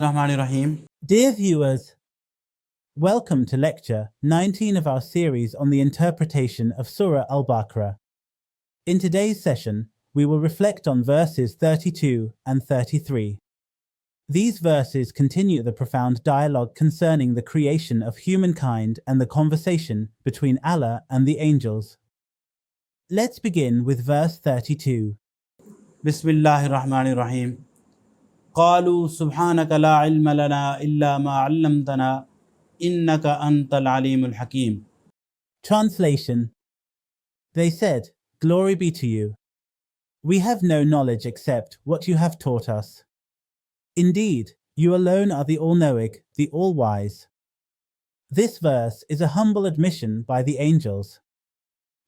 Rahim. Dear viewers, welcome to lecture 19 of our series on the interpretation of Surah Al-Baqarah. In today's session, we will reflect on verses 32 and 33. These verses continue the profound dialogue concerning the creation of humankind and the conversation between Allah and the angels. Let's begin with verse 32. Bismillahir Rahmanir Rahim. قالوا سبحانك لا علم لنا إلا ما علمتنا إنك أنت العليم الحكيم. Translation. They said, "Glory be to you. We have no knowledge except what you have taught us. Indeed, you alone are the all-knowing, the all-wise." This verse is a humble admission by the angels.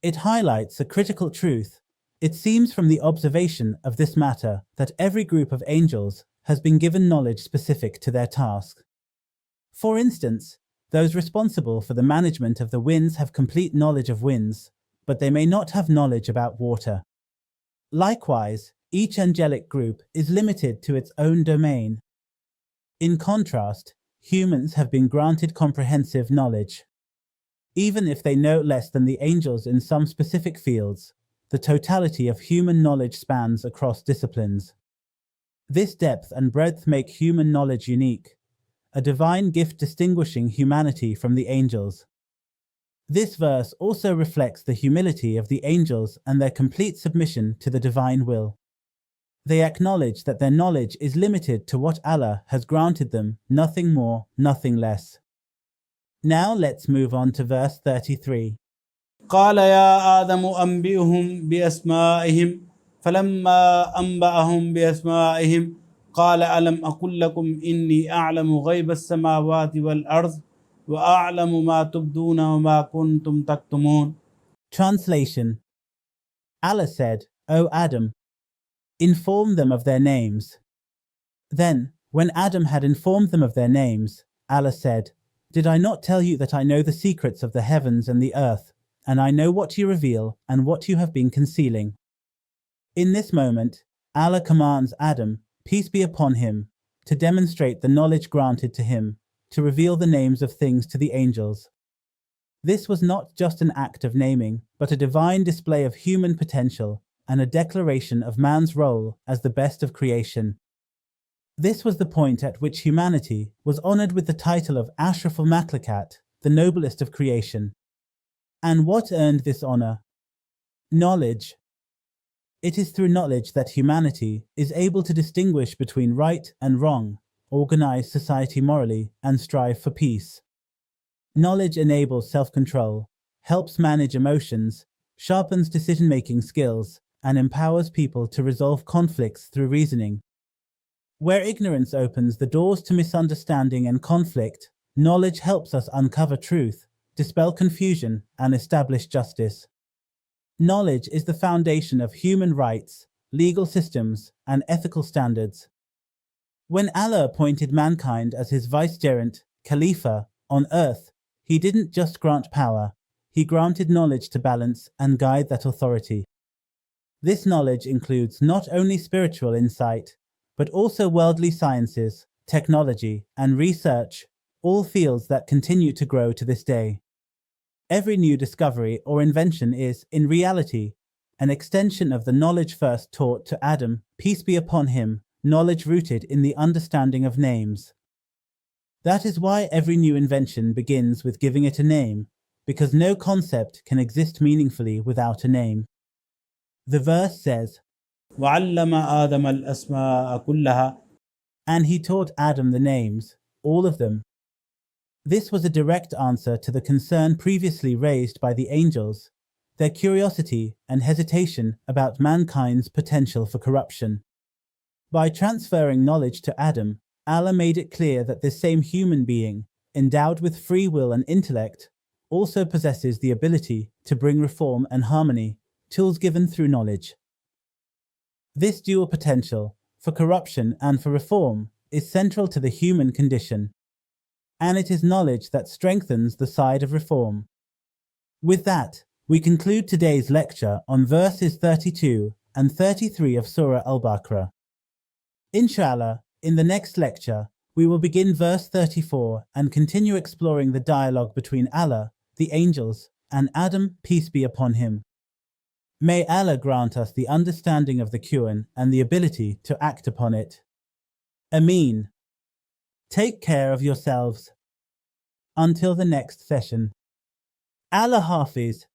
It highlights a critical truth. It seems from the observation of this matter that every group of angels has been given knowledge specific to their task. For instance, those responsible for the management of the winds have complete knowledge of winds, but they may not have knowledge about water. Likewise, each angelic group is limited to its own domain. In contrast, humans have been granted comprehensive knowledge. Even if they know less than the angels in some specific fields, the totality of human knowledge spans across disciplines. This depth and breadth make human knowledge unique, a divine gift distinguishing humanity from the angels. This verse also reflects the humility of the angels and their complete submission to the divine will. They acknowledge that their knowledge is limited to what Allah has granted them, nothing more, nothing less. Now let's move on to verse 33. قال يا آدم أنبئهم بأسمائهم فلما أنبأهم بأسمائهم قال ألم أقل لكم إني أعلم غيب السماوات والأرض وأعلم ما تبدون وما كنتم تكتمون. Translation. Allah said, "O Adam, inform them of their names." Then, when Adam had informed them of their names, Allah said, "Did I not tell you that I know the secrets of the heavens and the earth, and I know what you reveal and what you have been concealing?" In this moment, Allah commands Adam, peace be upon him, to demonstrate the knowledge granted to him, to reveal the names of things to the angels. This was not just an act of naming, but a divine display of human potential and a declaration of man's role as the best of creation. This was the point at which humanity was honored with the title of Ashraful Makhluqat, the noblest of creation. And what earned this honor? Knowledge. It is through knowledge that humanity is able to distinguish between right and wrong, organize society morally, and strive for peace. Knowledge enables self-control, helps manage emotions, sharpens decision-making skills, and empowers people to resolve conflicts through reasoning. Where ignorance opens the doors to misunderstanding and conflict, knowledge helps us uncover truth, dispel confusion, and establish justice. Knowledge is the foundation of human rights, legal systems, and ethical standards. When Allah appointed mankind as his vicegerent, Khalifa, on earth, he didn't just grant power, he granted knowledge to balance and guide that authority. This knowledge includes not only spiritual insight, but also worldly sciences, technology, and research, all fields that continue to grow to this day. Every new discovery or invention is, in reality, an extension of the knowledge first taught to Adam, peace be upon him, knowledge rooted in the understanding of names. That is why every new invention begins with giving it a name, because no concept can exist meaningfully without a name. The verse says, وعلم آدم الأسماء كلها. And he taught Adam the names, all of them. This was a direct answer to the concern previously raised by the angels, their curiosity and hesitation about mankind's potential for corruption. By transferring knowledge to Adam, Allah made it clear that this same human being, endowed with free will and intellect, also possesses the ability to bring reform and harmony, tools given through knowledge. This dual potential, for corruption and for reform, is central to the human condition. And it is knowledge that strengthens the side of reform. With that, we conclude today's lecture on verses 32 and 33 of Surah Al-Baqarah. Inshallah, in the next lecture, We will begin verse 34 and continue exploring the dialogue between Allah, the angels, and Adam, peace be upon him. May Allah grant us the understanding of the Quran and the ability to act upon it. Ameen. Take care of yourselves. Until the next session. Allah Hafiz.